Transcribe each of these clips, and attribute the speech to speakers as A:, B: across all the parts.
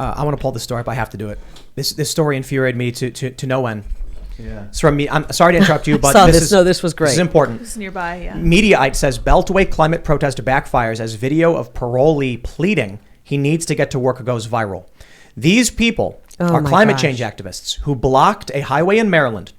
A: I want to pull this story up. I have to do it. This story infuriated me to no end.
B: Yeah.
A: It's from me. I'm sorry to interrupt you, but
C: this was great.
A: This is important.
D: It's nearby, yeah.
A: Mediaite says Beltway climate protest backfires as video of parolee pleading he needs to get to work goes viral. These people are climate change activists who blocked a highway in Maryland.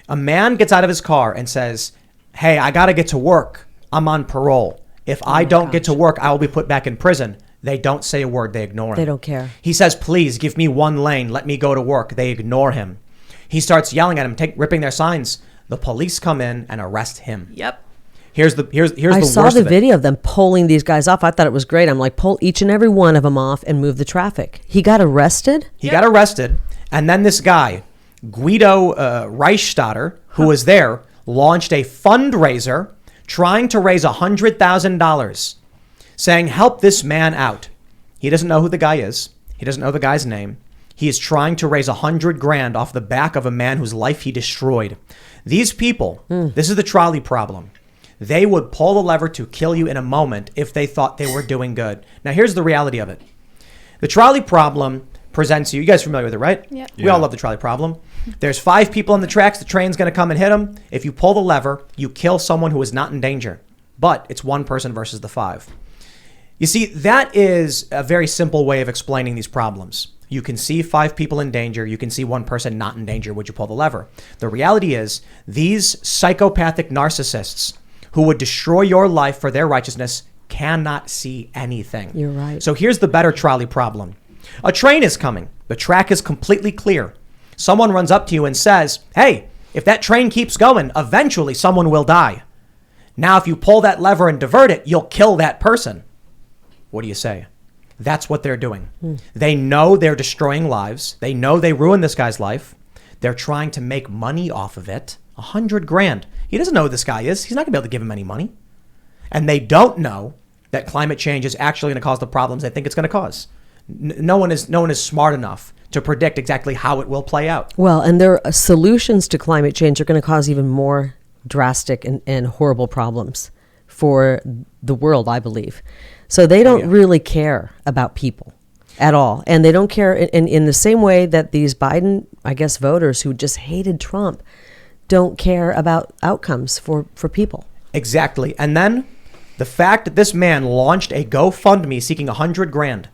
A: A man gets out of his car and says, "Hey, I got to get to work. I'm on parole. If I don't get to work, I will be put back in prison." They don't say a word. They ignore him.
C: They don't care.
A: He says, "Please give me one lane. Let me go to work." They ignore him. He starts yelling at him, ripping their signs. The police come in and arrest him.
D: Yep.
A: Here's the worst of it.
C: I saw the video of them pulling these guys off. I thought it was great. I'm like, pull each and every one of them off and move the traffic. He got arrested?
A: He got arrested. And then this guy, Guido Reichstatter, who was there, launched a fundraiser trying to raise $100,000, saying, "Help this man out." He doesn't know who the guy is. He doesn't know the guy's name. He is trying to raise $100,000 off the back of a man whose life he destroyed. These people, this is the trolley problem. They would pull the lever to kill you in a moment if they thought they were doing good. Now, here's the reality of it. The trolley problem presents you guys are familiar with it, right?
D: Yeah.
A: We all love the trolley problem. There's 5 people on the tracks. The train's going to come and hit them. If you pull the lever, you kill someone who is not in danger. But it's one person versus the 5. You see, that is a very simple way of explaining these problems. You can see 5 people in danger. You can see one person not in danger. Would you pull the lever? The reality is these psychopathic narcissists who would destroy your life for their righteousness cannot see anything.
C: You're right.
A: So here's the better trolley problem. A train is coming. The track is completely clear. Someone runs up to you and says, "Hey, if that train keeps going, eventually someone will die. Now, if you pull that lever and divert it, you'll kill that person." What do you say? That's what they're doing. They know they're destroying lives. They know they ruined this guy's life. They're trying to make money off of it. $100,000. He doesn't know who this guy is. He's not gonna be able to give him any money. And they don't know that climate change is actually gonna cause the problems they think it's gonna cause. No one is smart enough to predict exactly how it will play out.
C: Well, and their solutions to climate change are going to cause even more drastic and horrible problems for the world, I believe. So they don't really care about people at all. And they don't care in the same way that these Biden, I guess, voters who just hated Trump don't care about outcomes for people.
A: Exactly. And then the fact that this man launched a GoFundMe seeking $100,000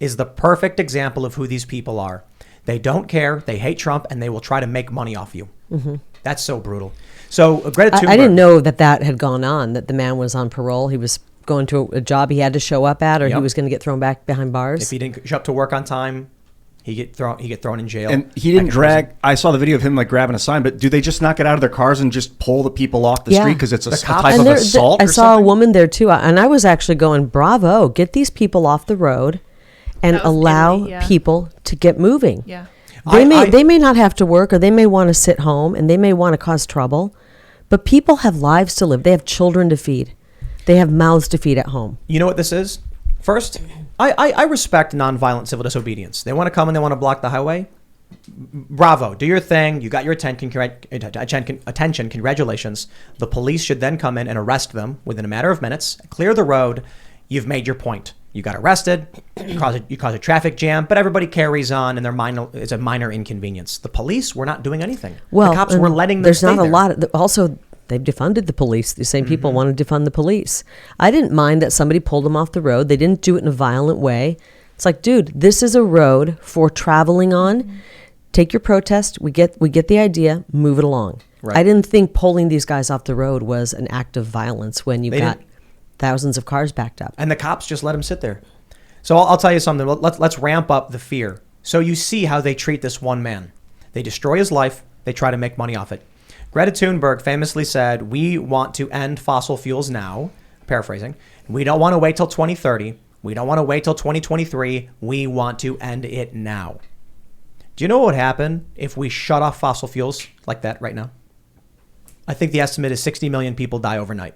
A: is the perfect example of who these people are. They don't care. They hate Trump, and they will try to make money off you. Mm-hmm. That's so brutal. So Greta Thunberg.
C: I didn't know that had gone on, that the man was on parole. He was going to a job he had to show up at, or he was going to get thrown back behind bars.
A: If he didn't show up to work on time, he get thrown in jail.
B: And he didn't drag. I saw the video of him like grabbing a sign, but do they just not get out of their cars and just pull the people off the street because it's a type of assault?
C: I saw a woman there too, and I was actually going, "Bravo! Get these people off the road and allow people to get moving."
D: Yeah.
C: They may not have to work, or they may want to sit home, and they may want to cause trouble, but people have lives to live. They have children to feed. They have mouths to feed at home.
A: You know what this is? First, I respect nonviolent civil disobedience. They want to come and they want to block the highway. Bravo, do your thing. You got your attention. Congratulations. The police should then come in and arrest them within a matter of minutes, clear the road. You've made your point. You got arrested. You cause a traffic jam, but everybody carries on, and it's a minor inconvenience. The police were not doing anything.
C: Well,
A: the cops were letting them
C: there's
A: stay
C: not a
A: there.
C: lot. Also, they've defunded the police. The same people want to defund the police. I didn't mind that somebody pulled them off the road. They didn't do it in a violent way. It's like, dude, this is a road for traveling on. Take your protest. We get the idea. Move it along. Right. I didn't think pulling these guys off the road was an act of violence when you've got thousands of cars backed up.
A: And the cops just let them sit there. So I'll tell you something. Let's ramp up the fear. So you see how they treat this one man. They destroy his life. They try to make money off it. Greta Thunberg famously said, "We want to end fossil fuels now." Paraphrasing. "We don't want to wait till 2030. We don't want to wait till 2023. We want to end it now." Do you know what would happen if we shut off fossil fuels like that right now? I think the estimate is 60 million people die overnight.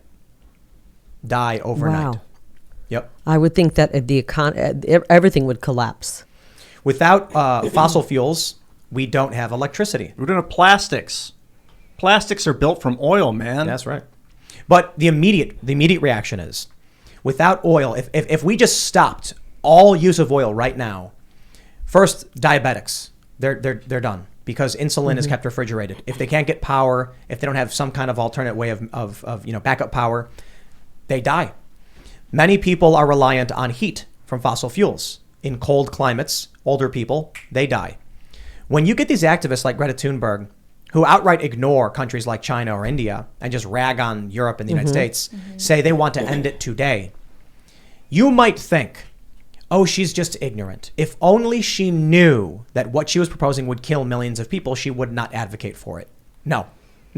C: Wow.
A: Yep.
C: I would think that everything would collapse.
A: Without fossil fuels, we don't have electricity.
B: We don't have plastics. Plastics are built from oil, man.
A: That's right. But the immediate reaction is, without oil, if we just stopped all use of oil right now, First, diabetics. They're done because insulin is kept refrigerated. If they can't get power, if they don't have some kind of alternate way of backup power, they die. Many people are reliant on heat from fossil fuels. In cold climates, older people, they die. When you get these activists like Greta Thunberg, who outright ignore countries like China or India and just rag on Europe and the United States, say they want to end it today, you might think, oh, she's just ignorant. If only she knew that what she was proposing would kill millions of people, she would not advocate for it. No,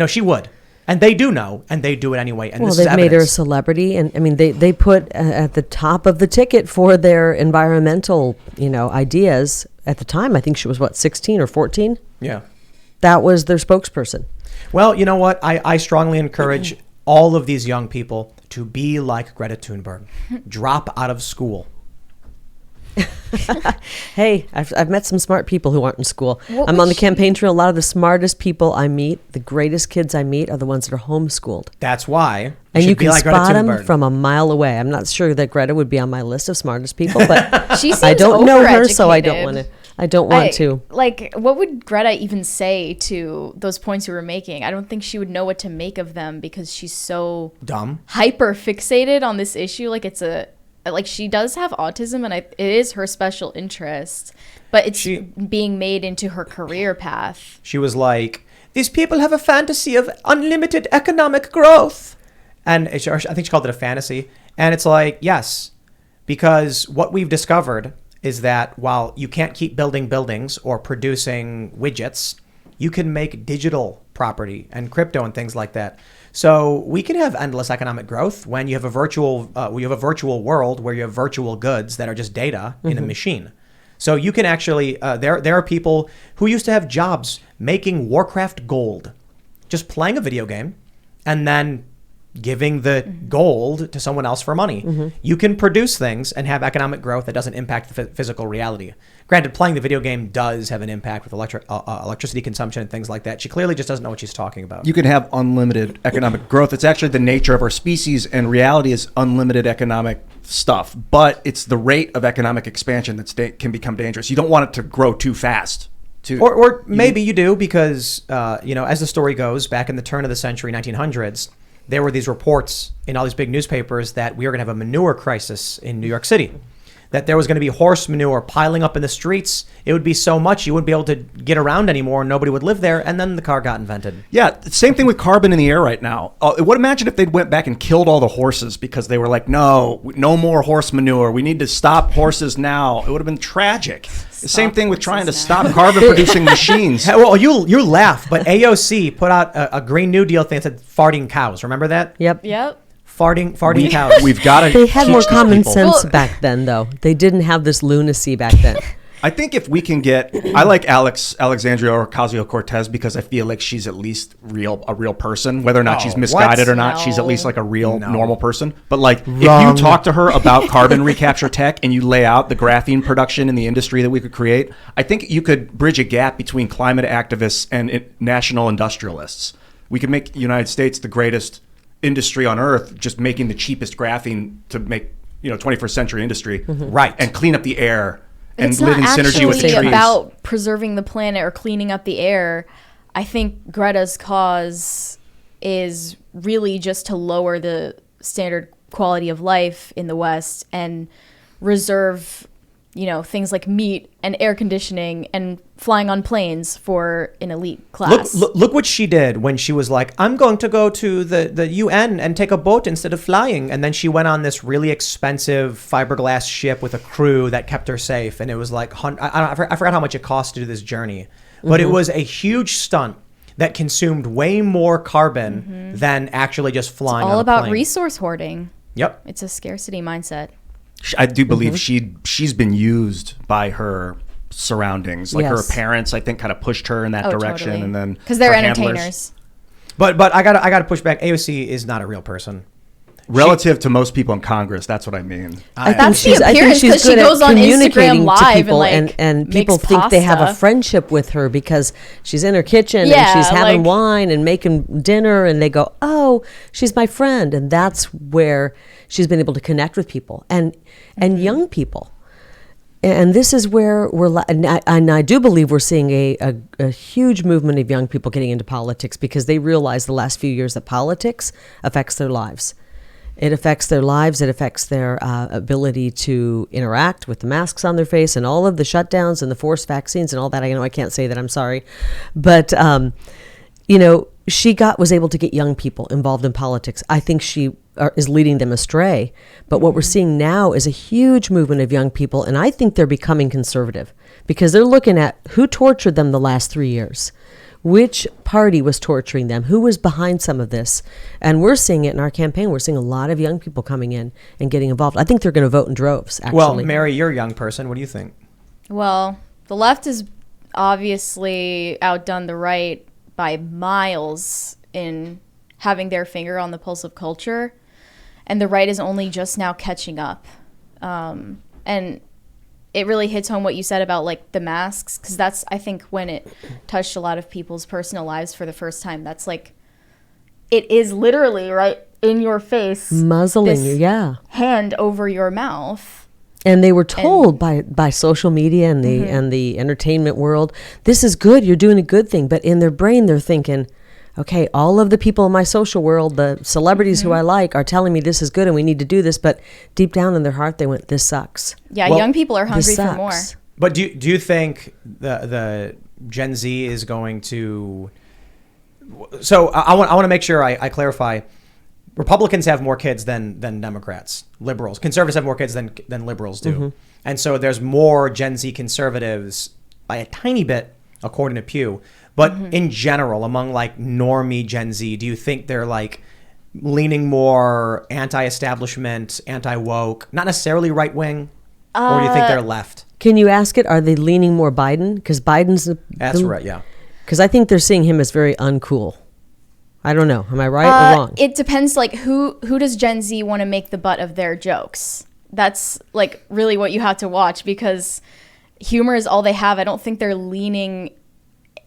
A: she would. And they do know, and they do it anyway. And
C: well,
A: this is
C: they've made her a
A: evidence.
C: celebrity, and I mean, they put at the top of the ticket for their environmental, ideas. At the time, I think she was 16 or 14.
A: Yeah.
C: That was their spokesperson.
A: Well, you know what? I strongly encourage all of these young people to be like Greta Thunberg. Drop out of school.
C: Hey, I've met some smart people who aren't in school.
D: What
C: I'm
D: would
C: on the
D: she-
C: campaign trail. A lot of the smartest people I meet, the greatest kids I meet, are the ones that are homeschooled.
A: That's why.
C: And you
A: should be
C: can
A: like Greta
C: spot them
A: Thunberg.
C: from a mile away. I'm not sure that Greta would be on my list of smartest people, but
D: She seems
C: I don't know her, so I don't
D: overeducated.
C: want to. I don't want to.
D: Like, what would Greta even say to those points you were making? I don't think she would know what to make of them because she's so
A: Dumb.
D: hyper fixated on this issue. Like she does have autism, and it is her special interest, but it's being made into her career path.
A: She was like, these people have a fantasy of unlimited economic growth. And I think she called it a fantasy. And it's like, yes, because what we've discovered is that while you can't keep building buildings or producing widgets, you can make digital property and crypto and things like that. So we can have endless economic growth when you have a virtual world where you have virtual goods that are just data in a machine. So you can actually there are people who used to have jobs making Warcraft gold, just playing a video game, and then giving the gold to someone else for money. You can produce things and have economic growth that doesn't impact the physical reality. Granted, playing the video game does have an impact with electricity consumption and things like that. She clearly just doesn't know what she's talking about.
B: You can have unlimited economic growth. It's actually the nature of our species, and reality is unlimited economic stuff. But it's the rate of economic expansion that can become dangerous. You don't want it to grow too fast.
A: Or maybe you do because, as the story goes, back in the turn of the century, 1900s, there were these reports in all these big newspapers that we were going to have a manure crisis in New York City, that there was going to be horse manure piling up in the streets. It would be so much you wouldn't be able to get around anymore and nobody would live there. And then the car got invented.
B: Yeah, same thing with carbon in the air right now. Imagine if they'd went back and killed all the horses because they were like, no more horse manure. We need to stop horses now. It would have been tragic. The same thing with trying to stop carbon producing machines.
A: Well, you laugh, but AOC put out a Green New Deal thing that said farting cows. Remember that?
C: Yep.
A: Farting cows.
B: We've got to.
C: They had more common sense back then, though. They didn't have this lunacy back then.
B: I think if we can I like Alexandria Ocasio-Cortez because I feel like she's at least a real person, whether or not she's misguided or not.
D: No.
B: She's at least like a real normal person. But like, if you talk to her about carbon recapture tech and you lay out the graphene production in the industry that we could create, I think you could bridge a gap between climate activists and national industrialists. We could make the United States the greatest industry on earth, just making the cheapest graphene to make 21st century industry,
A: Right,
B: and clean up the air. And
D: It's
B: live in
D: not
B: synergy with the
D: actually
B: trees.
D: about preserving the planet or cleaning up the air. I think Greta's cause is really just to lower the standard quality of life in the West and reserve, things like meat and air conditioning and flying on planes for an elite class.
A: Look what she did when she was like, I'm going to go to the UN and take a boat instead of flying. And then she went on this really expensive fiberglass ship with a crew that kept her safe. And it was like, I forgot how much it cost to do this journey. But it was a huge stunt that consumed way more carbon than actually just flying
D: All
A: on a
D: about
A: plane.
D: resource hoarding.
A: Yep.
D: It's a scarcity mindset.
B: I do believe she's been used by her surroundings. Like her
C: Yes.
B: parents, I think, kind of pushed her in that direction,
D: Totally.
B: and then
D: Because they're
B: her handlers.
D: entertainers.
A: But I gotta push back. AOC is not a real person.
B: Relative to most people in Congress, that's what I mean.
D: That's the appearance, 'cause she
C: good at
D: goes on
C: communicating
D: Instagram Live
C: to
D: and,
C: people,
D: like,
C: and
D: makes
C: people think they have a
D: pasta.
C: friendship with her because she's in her kitchen and
D: Yeah,
C: she's having
D: like-
C: wine and making dinner, and they go, "Oh, she's my friend," and that's where she's been able to connect with people and young people. And this is where and I do believe we're seeing a huge movement of young people getting into politics because they realize the last few years that politics affects their lives. It affects their lives. It affects their ability to interact with the masks on their face and all of the shutdowns and the forced vaccines and all that. I know I can't say that. I'm sorry. But, she was able to get young people involved in politics. I think she is leading them astray. But what we're seeing now is a huge movement of young people. And I think they're becoming conservative because they're looking at who tortured them the last 3 years. Which party was torturing them? Who was behind some of this? And we're seeing it in our campaign. We're seeing a lot of young people coming in and getting involved. I think they're going to vote in droves, actually.
A: Well, Mary, you're a young person. What do you think?
D: Well, the left has obviously outdone the right by miles in having their finger on the pulse of culture. And the right is only just now catching up. And it really hits home what you said about like the masks, because that's, I think, when it touched a lot of people's personal lives for the first time. That's like, it is literally right in your face,
C: muzzling you, yeah,
D: hand over your mouth.
C: And they were told by social media and the entertainment world, this is good, you're doing a good thing. But in their brain, they're thinking, okay, all of the people in my social world, the celebrities who I like, are telling me this is good and we need to do this. But deep down in their heart, they went, this sucks.
D: Yeah, well, young people are hungry for more.
A: But do you think the Gen Z is going to... So I want to make sure I clarify. Republicans have more kids than Democrats. Liberals. Conservatives have more kids than liberals do. And so there's more Gen Z conservatives by a tiny bit, according to Pew. But in general, among like normie Gen Z, do you think they're like leaning more anti-establishment, anti-woke, not necessarily right-wing? Or do you think they're left?
C: Can you ask it? Are they leaning more Biden? Because Biden's...
A: That's right, yeah.
C: Because I think they're seeing him as very uncool. I don't know. Am I right or wrong?
D: It depends. Like, who does Gen Z want to make the butt of their jokes? That's like really what you have to watch, because humor is all they have. I don't think they're leaning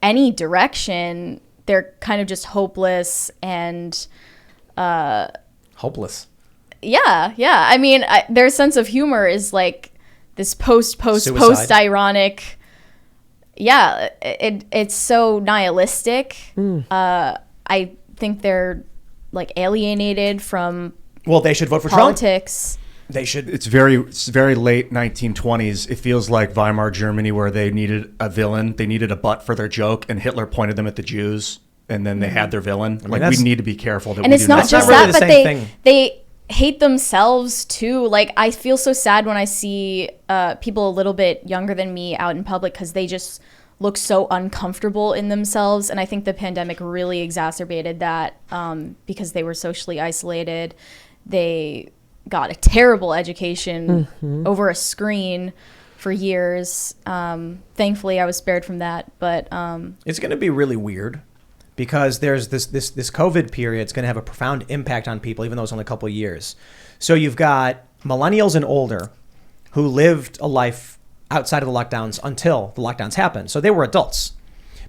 D: any direction. They're kind of just hopeless and
A: hopeless.
D: Yeah. I mean, their sense of humor is like this post ironic. Yeah, it's so nihilistic. I think they're like alienated from.
A: Well, they should vote for
D: politics.
A: Trump. They should.
B: It's very late 1920s. It feels like Weimar Germany, where they needed a villain. They needed a butt for their joke, and Hitler pointed them at the Jews, and then they had their villain. I mean, like, we need to be careful that.
D: And
B: we
D: it's
B: do
D: not just
A: really
D: that, but they hate themselves too. Like, I feel so sad when I see people a little bit younger than me out in public, because they just look so uncomfortable in themselves. And I think the pandemic really exacerbated that, because they were socially isolated. They got a terrible education over a screen for years. Thankfully, I was spared from that. But
A: it's going to be really weird, because there's this COVID period. It's going to have a profound impact on people, even though it's only a couple of years. So you've got millennials and older who lived a life outside of the lockdowns until the lockdowns happened. So they were adults.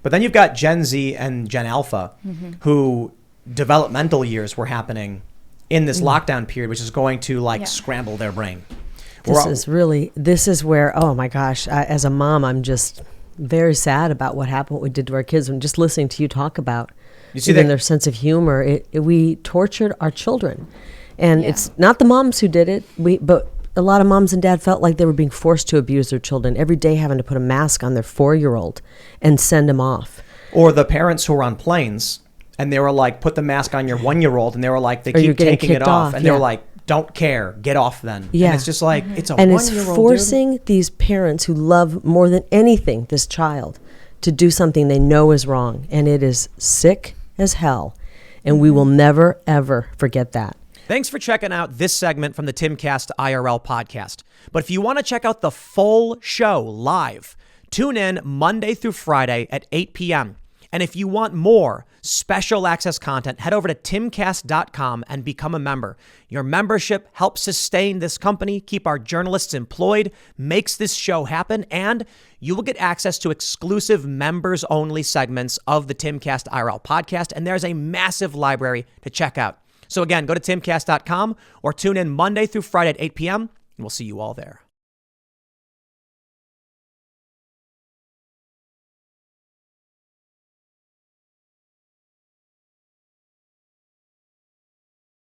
A: But then you've got Gen Z and Gen Alpha, who developmental years were happening in this lockdown period, which is going to scramble their brain.
C: This is where, oh my gosh, as a mom, I'm just very sad about what happened, what we did to our kids. And just listening to you talk about their sense of humor, we tortured our children. And it's not the moms who did it, but a lot of moms and dad felt like they were being forced to abuse their children, every day having to put a mask on their 4-year-old and send them off.
A: Or the parents who were on planes, and they were like, put the mask on your 1-year-old, and they were like, they keep taking it off. And they were like, don't care, get off then. Yeah. And it's just like, it's a 1-year-old.
C: And it's forcing these parents who love more than anything this child to do something they know is wrong. And it is sick as hell. And we will never, ever forget that.
A: Thanks for checking out this segment from the Timcast IRL podcast. But if you want to check out the full show live, tune in Monday through Friday at 8 p.m. And if you want more special access content, head over to timcast.com and become a member. Your membership helps sustain this company, keep our journalists employed, makes this show happen, and you will get access to exclusive members-only segments of the Timcast IRL podcast, and there's a massive library to check out. So again, go to timcast.com or tune in Monday through Friday at 8 p.m., and we'll see you all there.